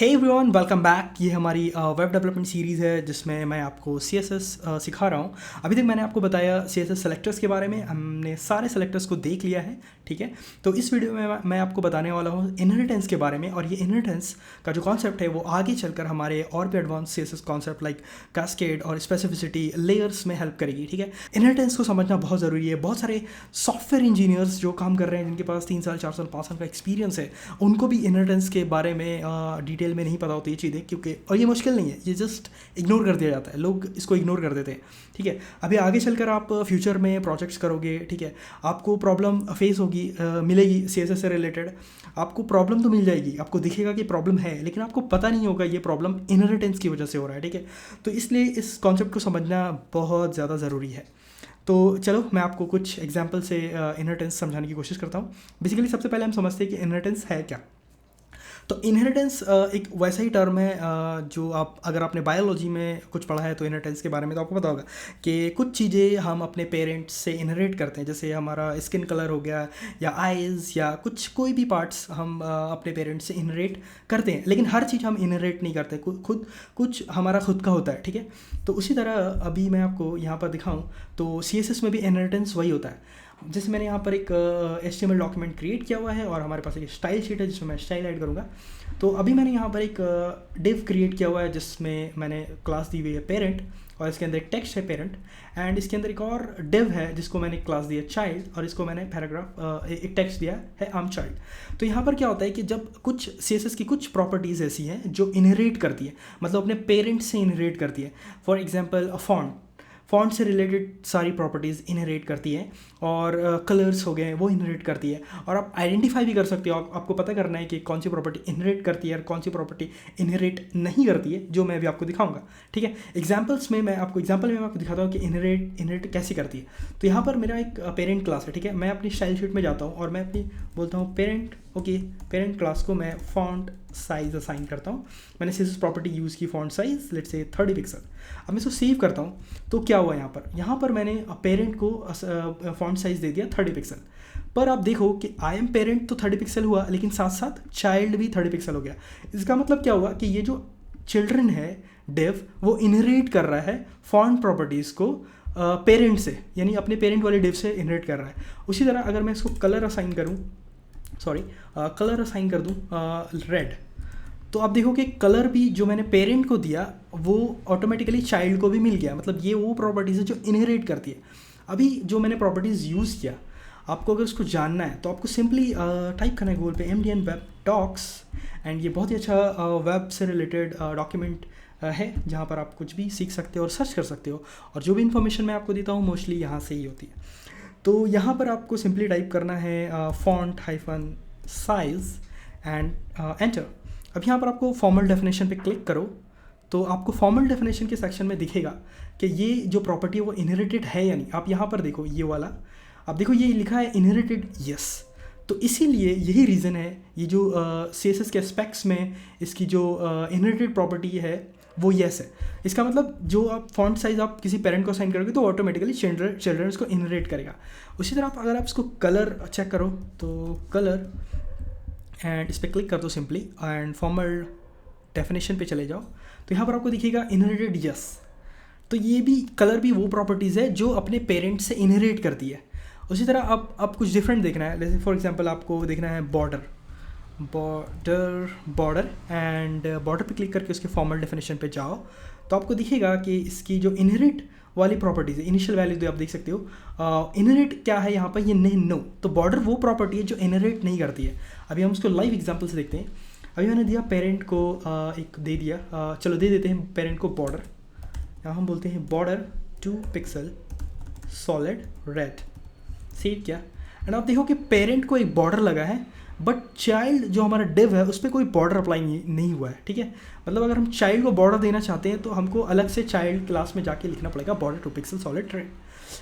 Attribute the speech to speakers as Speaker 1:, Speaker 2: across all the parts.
Speaker 1: Hey everyone, welcome back. ये हमारी web development series है जिसमें मैं आपको CSS सिखा रहा हूँ। अभी तक मैंने आपको बताया CSS सेलेक्टर्स के बारे में। हमने सारे सेलेक्टर्स को देख लिया है, ठीक है। तो इस वीडियो में मैं आपको बताने वाला हूँ इनहेरिटेंस के बारे में। और ये इनहेरिटेंस का जो कॉन्सेप्ट है वो आगे चलकर हमारे और भी advance CSS concept like cascade और स्पेसिफिसिटी लेयर्स में हेल्प करेगी, ठीक है। इनहेरिटेंस को समझना बहुत ज़रूरी है। बहुत सारे सॉफ्टवेयर इंजीनियर्स जो काम कर रहे हैं, जिनके पास 3 साल 4 साल 5 साल का एक्सपीरियंस है, उनको भी इनहेरिटेंस के बारे में डिटेल में नहीं पता होती ये चीज़ें, क्योंकि और ये मुश्किल नहीं है, ये जस्ट इग्नोर कर दिया जाता है। लोग इसको इग्नोर कर देते हैं, ठीक है। अभी आगे चलकर आप फ्यूचर में प्रोजेक्ट्स करोगे, ठीक है, आपको प्रॉब्लम फेस होगी, मिलेगी CSS से रिलेटेड। आपको प्रॉब्लम तो मिल जाएगी, आपको दिखेगा कि प्रॉब्लम है, लेकिन आपको पता नहीं होगा ये प्रॉब्लम इनहेरिटेंस की वजह से हो रहा है, ठीक है। तो इसलिए इस कॉन्सेप्ट को समझना बहुत ज़्यादा ज़रूरी है। तो चलो मैं आपको कुछ एग्जांपल से इनहेरिटेंस समझाने की कोशिश करता हूँ। बेसिकली सबसे पहले हम समझते हैं कि इनहेरिटेंस है क्या। तो इनहेरिटेंस एक वैसा ही टर्म है जो अगर आपने बायोलॉजी में कुछ पढ़ा है तो इनहेरिटेंस के बारे में तो आपको पता होगा कि कुछ चीज़ें हम अपने पेरेंट्स से इनहेरिट करते हैं। जैसे हमारा स्किन कलर हो गया, या आइज़, या कोई भी पार्ट्स हम अपने पेरेंट्स से इनहेरिट करते हैं। लेकिन हर चीज़ हम इनहेरिट नहीं करते, खुद कुछ हमारा खुद का होता है, ठीक है। तो उसी तरह अभी मैं आपको यहाँ पर दिखाऊँ तो CSS में भी इनहेरिटेंस वही होता है। जैसे मैंने यहाँ पर एक HTML डॉक्यूमेंट क्रिएट किया हुआ है और हमारे पास एक स्टाइल शीट है जिसमें मैं स्टाइल ऐड करूँगा। तो अभी मैंने यहाँ पर एक डिव क्रिएट किया हुआ है जिसमें मैंने क्लास दी हुई है पेरेंट, और इसके अंदर एक टेक्स्ट है पेरेंट, एंड इसके अंदर एक और डिव है जिसको मैंने क्लास दिया चाइल्ड, और इसको मैंने पैराग्राफ एक टेक्स्ट दिया है आई एम चाइल्ड। तो यहाँ पर क्या होता है कि जब कुछ CSS की कुछ प्रॉपर्टीज़ ऐसी हैं जो इनहेरिट करती है, मतलब अपने पेरेंट्स से इनहेरिट करती है। फॉर एग्जाम्पल फॉन्ट से रिलेटेड सारी प्रॉपर्टीज़ इनहेरिट करती है, और कलर्स हो गए वो इनहेरिट करती है। और आप आइडेंटिफाई भी कर सकते हो, आपको पता करना है कि कौन सी प्रॉपर्टी इनहेरिट करती है और कौन सी प्रॉपर्टी इनहेरिट नहीं करती है, जो मैं अभी आपको दिखाऊंगा, ठीक है। एग्जाम्पल में मैं आपको दिखाता हूँ कि इनहेरिट कैसे करती है। तो यहाँ पर मेरा एक पेरेंट क्लास है, ठीक है। मैं अपनी स्टाइल शीट में जाता हूँ और मैं अपनी बोलता हूँ पेरेंट, ओके। पेरेंट क्लास को मैं फॉन्ट साइज असाइन करता हूँ। मैंने CSS प्रॉपर्टी यूज़ की font size let's say 30 pixel. अब मैं इसको सेव करता हूँ तो क्या हुआ, यहाँ पर मैंने पेरेंट को फॉन्ट साइज़ दे दिया 30 पिक्सल। पर आप देखो कि आई एम पेरेंट तो 30 पिक्सल हुआ, लेकिन साथ साथ चाइल्ड भी 30 पिक्सल हो गया। इसका मतलब क्या हुआ कि ये जो चिल्ड्रन है डिव, वो इनहेरिट कर रहा है फॉन्ट प्रॉपर्टीज़ को पेरेंट से, यानी अपने पेरेंट वाले डिव से इनहेरिट कर रहा है। उसी तरह अगर मैं इसको कलर असाइन कर दूँ रेड, तो आप देखो कि कलर भी जो मैंने पेरेंट को दिया वो ऑटोमेटिकली चाइल्ड को भी मिल गया। मतलब ये वो प्रॉपर्टीज़ है जो इनहेरिट करती है। अभी जो मैंने प्रॉपर्टीज़ यूज़ किया, आपको अगर उसको जानना है तो आपको सिंपली टाइप करना है गूगल पे MDN वेब डॉक्स, एंड ये बहुत ही अच्छा वेब से रिलेटेड डॉक्यूमेंट है जहाँ पर आप कुछ भी सीख सकते हो और सर्च कर सकते हो। और जो भी इन्फॉर्मेशन मैं आपको देता हूँ मोस्टली यहाँ से ही होती है। तो यहाँ पर आपको सिंपली टाइप करना है font hyphen size and enter. अब यहाँ पर आपको फॉर्मल डेफिनेशन पे क्लिक करो तो आपको फॉर्मल डेफिनेशन के सेक्शन में दिखेगा कि ये जो प्रॉपर्टी है वो इनहेरिटेड है या नहीं। आप यहाँ पर देखो ये वाला, आप देखो ये लिखा है इनहेरिटेड यस। तो इसीलिए यही रीज़न है, ये जो CSS के एस्पेक्ट्स में इसकी जो इनहेरिटेड प्रॉपर्टी है वो यस है। इसका मतलब जो आप फॉन्ट साइज़ आप किसी पेरेंट को असाइन करोगे तो ऑटोमेटिकली चिल्ड्रन को इनहेरिट करेगा। उसी तरह अगर आप इसको कलर चेक करो तो कलर, एंड इस पर क्लिक कर दो सिंपली, एंड फॉर्मल डेफिनेशन पे चले जाओ तो यहाँ पर आपको दिखेगा इनहेरिटेड यस। तो ये भी कलर भी वो प्रॉपर्टीज़ है जो अपने पेरेंट्स से इनहेरिट करती है। उसी तरह अब कुछ डिफरेंट देखना है, जैसे फॉर एग्जांपल आपको देखना है बॉर्डर, एंड बॉर्डर पे क्लिक करके उसके फॉर्मल डेफिनेशन पे जाओ तो आपको दिखेगा कि इसकी जो इनहेरिट वाली प्रॉपर्टीज़ है, इनिशियल वैल्यू तो आप देख सकते हो। इनहेरिट क्या है यहाँ पर, ये नहीं नो। तो बॉर्डर वो प्रॉपर्टी है जो इनहेरिट नहीं करती है। अभी हम उसको लाइव एग्जांपल से देखते हैं। अभी मैंने दिया पेरेंट को एक दे दिया, चलो दे देते हैं पेरेंट को बॉर्डर। यहाँ हम बोलते हैं border 2 pixel solid red, save किया, एंड आप देखो कि पेरेंट को एक बॉर्डर लगा है, बट चाइल्ड जो हमारा डिव है उस पर कोई बॉर्डर अप्लाई नहीं हुआ है, ठीक है। मतलब अगर हम चाइल्ड को बॉर्डर देना चाहते हैं तो हमको अलग से चाइल्ड क्लास में जाके लिखना पड़ेगा बॉर्डर 2 पिक्सल सॉलिड रेड।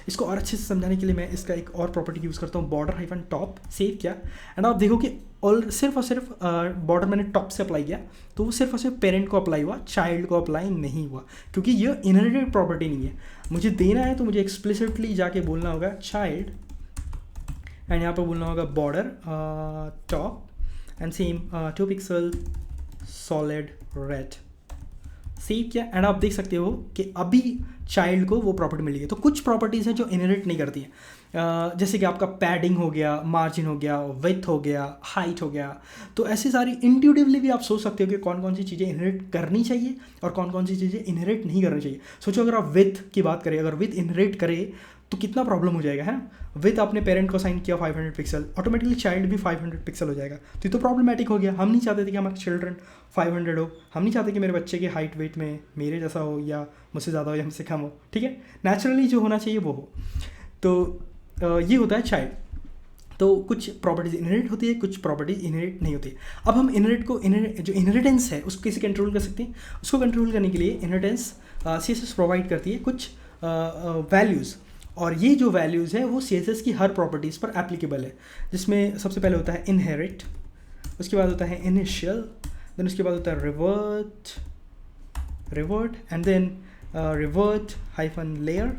Speaker 1: इसको और अच्छे से समझाने के लिए मैं इसका एक और प्रॉपर्टी यूज़ करता हूँ, बॉर्डर हाइफन टॉप, सेव किया, एंड आप देखो कि सिर्फ और सिर्फ बॉर्डर मैंने टॉप से अप्लाई किया तो वो सिर्फ और सिर्फ पेरेंट को अप्लाई हुआ, चाइल्ड को अप्लाई नहीं हुआ, क्योंकि ये इनहेरिटेड प्रॉपर्टी नहीं है। मुझे देना है तो मुझे एक्सप्लिसिटली जाके बोलना होगा चाइल्ड, एंड यहाँ पर बोलना होगा border top, and same 2 pixel solid red, save किया एंड आप देख सकते हो कि अभी चाइल्ड को वो प्रॉपर्टी मिल गई। तो कुछ प्रॉपर्टीज़ हैं जो इनहेरिट नहीं करती हैं, जैसे कि आपका पैडिंग हो गया, मार्जिन हो गया, विड्थ हो गया, हाइट हो गया। तो ऐसी सारी इंट्यूटिवली भी आप सोच सकते हो कि कौन कौन सी चीज़ें इनहेरिट करनी चाहिए और कौन कौन सी चीज़ें इनहेरिट नहीं करनी चाहिए। सोचो अगर आप विड्थ की बात करें, अगर विड्थ इनहेरिट करे तो कितना प्रॉब्लम हो जाएगा, है ना। विथ आपने पेरेंट को असाइन किया 500 पिक्सल, ऑटोमेटिकली चाइल्ड भी 500 पिक्सल हो जाएगा। तो ये तो प्रॉब्लमेटिक हो गया। हम नहीं चाहते थे कि हमारे चिल्ड्रन 500 हो, हम नहीं चाहते कि मेरे बच्चे की हाइट वेट में मेरे जैसा हो या मुझसे ज़्यादा हो या मुझसे कम हो, ठीक है। नेचुरली जो होना चाहिए वो हो। तो ये होता है चाइल्ड। तो कुछ प्रॉपर्टीज इनहेरिट होती है, कुछ प्रॉपर्टीज इनहेरिट नहीं होती। अब हम इनहेरिट को जो इनहेरिटेंस है उसको कैसे कंट्रोल कर सकते हैं। उसको कंट्रोल करने के लिए इनहेरिटेंस CSS प्रोवाइड करती है कुछ वैल्यूज़, और ये जो वैल्यूज़ है वो CSS की हर प्रॉपर्टीज़ पर एप्लीकेबल है, जिसमें सबसे पहले होता है इनहेरिट, उसके बाद होता है इनिशियल, देन उसके बाद होता है revert and then revert hyphen layer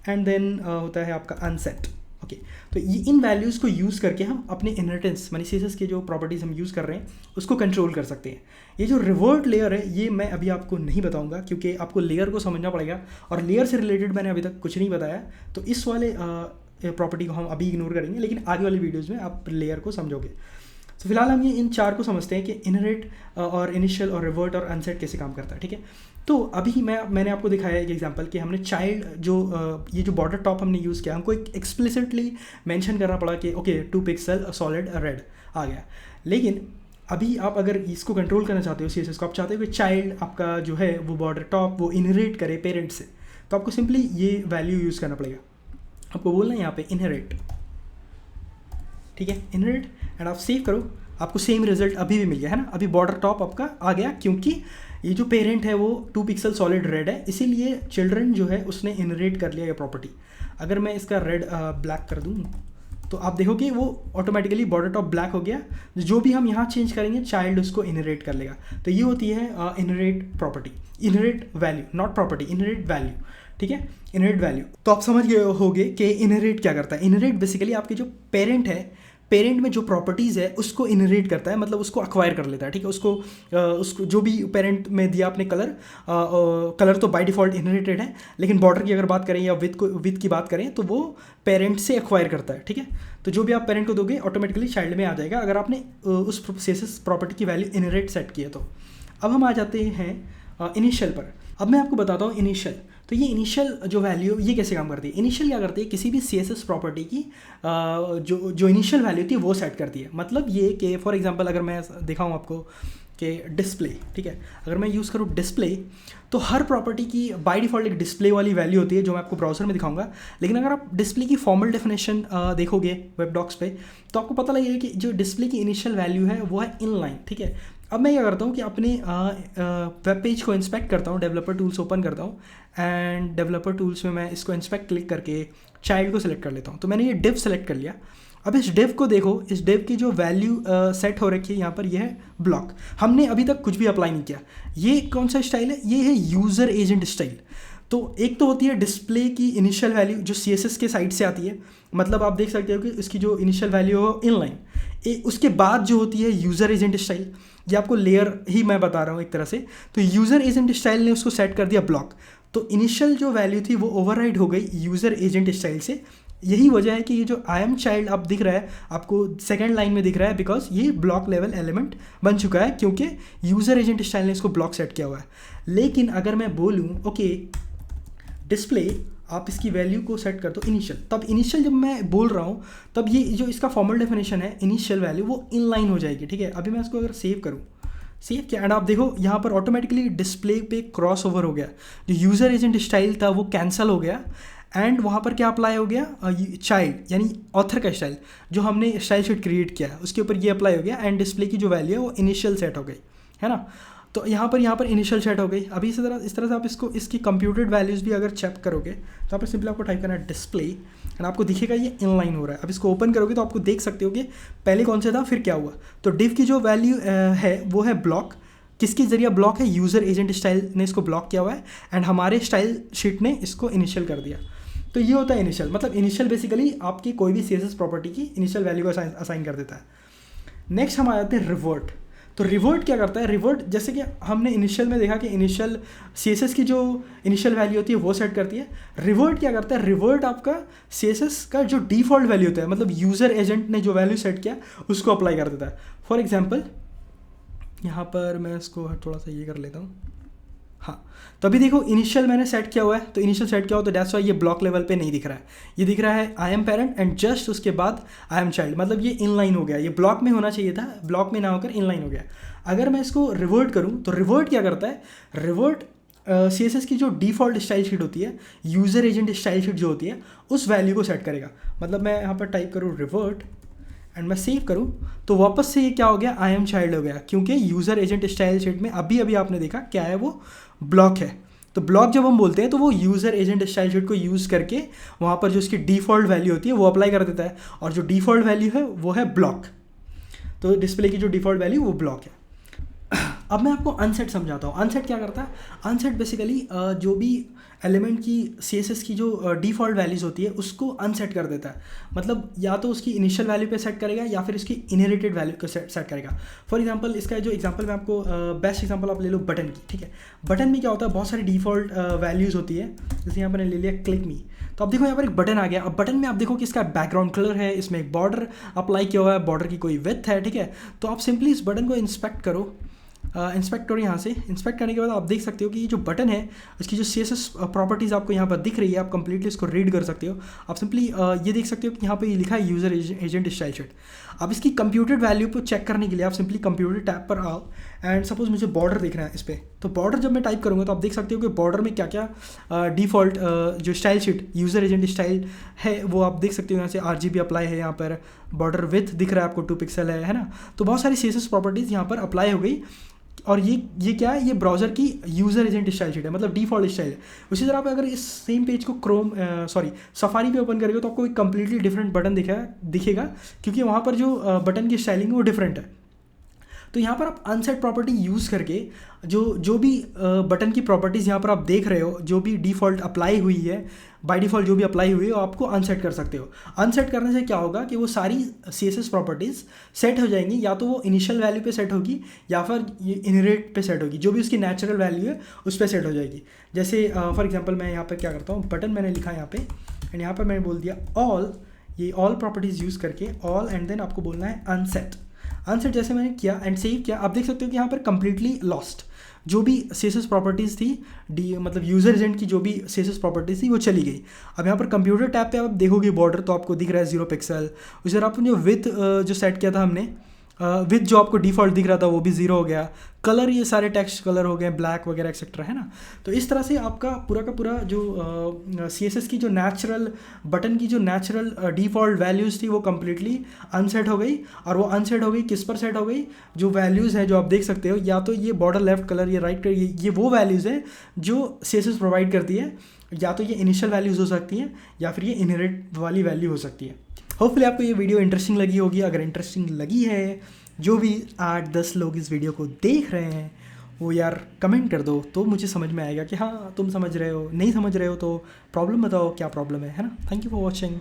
Speaker 1: and then होता है आपका अनसेट। ओके, तो ये इन वैल्यूज़ को यूज़ करके हम अपने इनहेरिटेंस मानी CSS के जो प्रॉपर्टीज़ हम यूज़ कर रहे हैं उसको कंट्रोल कर सकते हैं। ये जो रिवर्ट लेयर है ये मैं अभी आपको नहीं बताऊंगा, क्योंकि आपको लेयर को समझना पड़ेगा और लेयर से रिलेटेड मैंने अभी तक कुछ नहीं बताया। तो इस वाले प्रॉपर्टी को हम अभी इग्नोर करेंगे, लेकिन आगे वाली वीडियोज़ में आप लेयर को समझोगे। तो फिलहाल हम ये इन चार को समझते हैं कि इनहेरिट और इनिशियल और रिवर्ट और अनसेट कैसे काम करता है, ठीक है। तो अभी मैंने आपको दिखाया एक एग्जांपल कि हमने चाइल्ड ये जो बॉर्डर टॉप हमने यूज़ किया, हमको एक एक्सप्लिसिटली मेंशन करना पड़ा कि ओके 2 पिक्सल सॉलिड रेड आ गया। लेकिन अभी आप अगर इसको कंट्रोल करना चाहते हो CSS को, आप चाहते हो कि चाइल्ड आपका जो है वो बॉर्डर टॉप वो इनहेरिट करे पेरेंट से, तो आपको सिंपली ये वैल्यू यूज़ करना पड़ेगा। आपको बोलना है यहाँ पे इनहेरिट, ठीक है, इनहेरिट एंड आप सेव करो, आपको सेम रिजल्ट अभी भी मिल गया, है ना। अभी बॉर्डर टॉप आपका आ गया क्योंकि ये जो पेरेंट है वो 2 पिक्सल सॉलिड रेड है, इसीलिए चिल्ड्रन जो है उसने इनहेरिट कर लिया ये प्रॉपर्टी। अगर मैं इसका रेड ब्लैक कर दूँ तो आप देखोगे वो ऑटोमेटिकली बॉर्डर टॉप ब्लैक हो गया। जो भी हम यहाँ चेंज करेंगे चाइल्ड उसको इनहेरिट कर लेगा। तो ये होती है inherit property, inherit value, not property, inherit value, ठीक है, इनहेरिट वैल्यू। तो आप समझ गए होगे कि इनहेरिट क्या करता है। इनहेरिट बेसिकली आपके जो पेरेंट है, पेरेंट में जो प्रॉपर्टीज़ है उसको इनहेरिट करता है, मतलब उसको अक्वायर कर लेता है, ठीक है। उसको जो भी पेरेंट में दिया आपने कलर तो बाय डिफ़ॉल्ट इनहेरिटेड है, लेकिन बॉर्डर की अगर बात करें या विथ की बात करें तो वो पेरेंट से एक्वायर करता है, ठीक है। तो जो भी आप पेरेंट को दोगे ऑटोमेटिकली चाइल्ड में आ जाएगा अगर आपने उस CSS प्रॉपर्टी की वैल्यू इनहेरिट सेट की है तो। अब हम आ जाते हैं इनिशियल पर। अब मैं आपको बताता हूँ इनिशियल। तो ये इनिशियल जो वैल्यू ये कैसे काम करती है। इनिशियल क्या करती है, किसी भी CSS प्रॉपर्टी की जो इनिशियल वैल्यू थी वो सेट करती है। मतलब ये कि फॉर एग्जांपल अगर मैं दिखाऊँ आपको कि डिस्प्ले, ठीक है, अगर मैं यूज़ करूँ डिस्प्ले तो हर प्रॉपर्टी की बाय डिफ़ॉल्ट एक डिस्प्ले वाली वैल्यू होती है जो मैं आपको ब्राउज़र में दिखाऊंगा। लेकिन अगर आप डिस्प्ले की फॉर्मल डेफिनेशन देखोगे वेब डॉक्स पे तो आपको पता लगेगा कि जो डिस्प्ले की इनिशियल वैल्यू है वो है इनलाइन, ठीक है। अब मैं क्या करता हूँ कि अपने वेब पेज को इंस्पेक्ट करता हूँ, डेवलपर टूल्स ओपन करता हूँ एंड डेवलपर टूल्स में मैं इसको इंस्पेक्ट क्लिक करके चाइल्ड को सिलेक्ट कर लेता हूँ। तो मैंने ये डिव सेलेक्ट कर लिया। अब इस डिव को देखो, इस डिव की जो वैल्यू सेट हो रखी है यहाँ पर, यह है ब्लॉक। हमने अभी तक कुछ भी अप्लाई नहीं किया। ये कौन सा स्टाइल है, ये है यूज़र एजेंट स्टाइल। तो एक तो होती है डिस्प्ले की इनिशियल वैल्यू जो CSS के साइड से आती है, मतलब आप देख सकते हो कि इसकी जो इनिशियल वैल्यू हो इनलाइन। उसके बाद जो होती है यूज़र एजेंट स्टाइल, ये आपको लेयर ही मैं बता रहा हूँ एक तरह से। तो यूज़र एजेंट स्टाइल ने उसको सेट कर दिया ब्लॉक, तो इनिशियल जो वैल्यू थी वो ओवरराइड हो गई यूज़र एजेंट स्टाइल से। यही वजह है कि ये जो आई एम चाइल्ड आप दिख रहा है आपको सेकंड लाइन में दिख रहा है, बिकॉज ये ब्लॉक लेवल एलिमेंट बन चुका है क्योंकि यूज़र एजेंट स्टाइल ने इसको ब्लॉक सेट किया हुआ है। लेकिन अगर मैं बोलूँ ओके डिस्प्ले आप इसकी वैल्यू को सेट कर दो इनिशियल, तब इनिशियल जब मैं बोल रहा हूँ तब ये जो इसका फॉर्मल डेफिनेशन है इनिशियल वैल्यू वो इनलाइन हो जाएगी, ठीक है। अभी मैं इसको अगर सेव करूँ, सेव किया एंड आप देखो यहाँ पर ऑटोमेटिकली डिस्प्ले पे क्रॉस ओवर हो गया। जो यूज़र एजेंट स्टाइल था वो कैंसिल हो गया एंड वहाँ पर क्या अप्लाई हो गया, चाइल्ड यानी ऑथर का स्टाइल जो हमने स्टाइल शीट क्रिएट किया है उसके ऊपर ये अप्लाई हो गया एंड डिस्प्ले की जो वैल्यू है वो इनिशियल सेट हो गई, है ना। तो यहाँ पर इनिशियल सेट हो गई। अभी इस तरह से आप इसकी कंप्यूटेड वैल्यूज़ भी अगर चेक करोगे तो यहाँ पर सिंपली आपको टाइप करना है डिस्प्ले एंड आपको दिखेगा ये इनलाइन हो रहा है। अब इसको ओपन करोगे तो आपको देख सकते हो कि पहले कौन सा था फिर क्या हुआ। तो डिव की जो वैल्यू है वो है ब्लॉक, किसके जरिए ब्लॉक है, यूज़र एजेंट स्टाइल ने इसको ब्लॉक किया हुआ है एंड हमारे स्टाइल शीट ने इसको इनिशियल कर दिया। तो ये होता है इनिशियल, मतलब इनिशियल बेसिकली आपकी कोई भी CSS प्रॉपर्टी की इनिशियल वैल्यू को असाइन कर देता है। नेक्स्ट हम आ जाते हैं रिवर्ट। तो रिवर्ट क्या करता है, रिवर्ट जैसे कि हमने इनिशियल में देखा कि इनिशियल CSS की जो इनिशियल वैल्यू होती है वो सेट करती है। रिवर्ट क्या करता है, रिवर्ट आपका CSS का जो डिफ़ॉल्ट वैल्यू होता है, मतलब यूज़र एजेंट ने जो वैल्यू सेट किया उसको अप्लाई कर देता है। फॉर एग्जाम्पल यहाँ पर मैं इसको थोड़ा सा ये कर लेता हूँ। हाँ, तो अभी देखो इनिशियल मैंने सेट किया हुआ है, तो इनिशियल सेट किया हुआ तो दैट्स वाई ये ब्लॉक लेवल पे नहीं दिख रहा है, ये दिख रहा है I am parent and just उसके बाद आई एम चाइल्ड, मतलब ये इनलाइन हो गया, ये ब्लॉक में होना चाहिए था, ब्लॉक में ना होकर इनलाइन हो गया। अगर मैं इसको रिवर्ट करूँ तो रिवर्ट क्या करता है, रिवर्ट CSS की जो डिफ़ॉल्ट स्टाइल शीट होती है, यूज़र एजेंट स्टाइल शीट जो होती है, उस वैल्यू को सेट करेगा। मतलब मैं यहाँ पर टाइप करूँ रिवर्ट एंड मैं सेव करूँ तो वापस से ये क्या हो गया, आई एम चाइल्ड हो गया, क्योंकि यूज़र एजेंट स्टाइल शीट में अभी अभी आपने देखा क्या है, वो ब्लॉक है। तो ब्लॉक जब हम बोलते हैं तो वो यूज़र एजेंट स्टाइल शीट को यूज़ करके वहाँ पर जो उसकी डिफ़ॉल्ट वैल्यू होती है वो अप्लाई कर देता है, और जो डिफ़ॉल्ट वैल्यू है वो है ब्लॉक। तो डिस्प्ले की जो डिफ़ॉल्ट वैल्यू वो ब्लॉक है। अब मैं आपको अनसेट समझाता हूँ। अनसेट क्या करता है, अनसेट बेसिकली जो भी एलिमेंट की CSS की जो डिफ़ॉल्ट वैल्यूज़ होती है उसको अनसेट कर देता है। मतलब या तो उसकी इनिशियल वैल्यू पे सेट करेगा या फिर उसकी इनहेरिटेड वैल्यू को सेट करेगा। फॉर एग्जांपल इसका जो एग्जांपल मैं आपको बेस्ट एग्जांपल आप ले लो बटन की, ठीक है। बटन में क्या होता है, बहुत सारी डिफ़ॉल्ट वैल्यूज़ होती है। जैसे यहाँ पर मैंने ले लिया क्लिक मी, तो अब देखो यहाँ पर एक बटन आ गया। अब बटन में आप देखो कि इसका बैकग्राउंड कलर है, इसमें एक बॉर्डर अप्लाई किया हुआ है, बॉर्डर की कोई विड्थ है, ठीक है। तो आप सिंपली इस बटन को इंस्पेक्ट करो, इंस्पेक्ट करो यहाँ से। इंस्पेक्ट करने के बाद आप देख सकते हो कि ये जो बटन है इसकी जो CSS प्रॉपर्टीज़ आपको यहाँ पर दिख रही है, आप कंप्लीटली इसको रीड कर सकते हो। आप सिंपली ये देख सकते हो कि यहाँ पे ये लिखा है यूज़र एजेंट स्टाइल शीट। अब इसकी कंप्यूटेड वैल्यू को चेक करने के लिए आप सिंपली कंप्यूटर टैब पर आओ एंड सपोज मुझे बॉर्डर देखना है इस पर, तो बॉर्डर जब मैं टाइप करूँगा तो आप देख सकते हो कि बॉर्डर में क्या क्या डिफ़ॉल्ट जो style sheet user agent style है वो आप देख सकते हो। यहाँ से RGB अप्लाई है, यहाँ पर बॉर्डर विथ दिख रहा है आपको 2 पिक्सल है ना। तो बहुत सारी CSS प्रॉपर्टीज़ यहाँ पर अप्लाई हो गई। और ये क्या है, ये ब्राउज़र की यूज़र एजेंट स्टाइल शीट है, मतलब डिफ़ॉल्ट स्टाइल है। उसी तरह आप अगर इस सेम पेज को सफारी पे ओपन करेंगे तो आपको एक कम्प्लीटली डिफरेंट बटन दिखेगा, क्योंकि वहाँ पर जो बटन की स्टाइलिंग है वो डिफरेंट है। तो यहाँ पर आप अनसेट प्रॉपर्टी यूज़ करके जो भी बटन की प्रॉपर्टीज़ यहाँ पर आप देख रहे हो, जो भी डिफ़ॉल्ट अप्लाई हुई है, बाय डिफ़ॉल्ट जो भी अप्लाई हुई है वो आपको अनसेट कर सकते हो। अनसेट करने से क्या होगा कि वो सारी CSS प्रॉपर्टीज़ सेट हो जाएंगी, या तो वो इनिशियल वैल्यू पे सेट होगी या फिर ये इनहेरिट पे सेट होगी, जो भी उसकी नेचुरल वैल्यू है उस पर सेट हो जाएगी। जैसे फॉर एग्जांपल मैं यहाँ पर क्या करता हूँ, बटन मैंने लिखा यहाँ पे एंड यहाँ पर मैंने बोल दिया ऑल, ये ऑल प्रॉपर्टीज़ यूज़ करके ऑल, एंड देन आपको बोलना है अनसेट। अनसेट जैसे मैंने किया एंड सेव किया, आप देख सकते हो कि यहाँ पर कंप्लीटली लॉस्ट, जो भी CSS प्रॉपर्टीज़ थी मतलब यूज़र एजेंट की जो भी CSS प्रॉपर्टीज़ थी वो चली गई। अब यहाँ पर कंप्यूटर टैब पे आप देखोगे बॉर्डर तो आपको दिख रहा है 0 पिक्सल। उसी तरह आपने जो विथ जो सेट किया था हमने, विथ जो आपको डिफ़ॉल्ट दिख रहा था वो भी 0 हो गया। कलर ये सारे टेक्स्ट कलर हो गए ब्लैक वगैरह एक्सेट्रा, है ना। तो इस तरह से आपका पूरा का पूरा जो CSS की जो नेचुरल बटन की जो नेचुरल डिफ़ॉल्ट वैल्यूज़ थी वो कम्प्लीटली अनसेट हो गई। और वो अनसेट हो गई किस पर सेट हो गई, जो वैल्यूज़ हैं जो आप देख सकते हो, या तो ये बॉर्डर लेफ्ट कलर, ये राइट कलर, ये वो वैल्यूज़ हैं जो CSS प्रोवाइड करती है, या तो ये इनिशियल वैल्यूज़ हो सकती हैं या फिर ये इनहेरिट वाली वैल्यू हो सकती है। होपफुली आपको ये वीडियो इंटरेस्टिंग लगी होगी। अगर इंटरेस्टिंग लगी है, जो भी 8-10 लोग इस वीडियो को देख रहे हैं वो यार कमेंट कर दो, तो मुझे समझ में आएगा कि हाँ तुम समझ रहे हो। नहीं समझ रहे हो तो प्रॉब्लम बताओ क्या प्रॉब्लम है ना। Thank you for watching.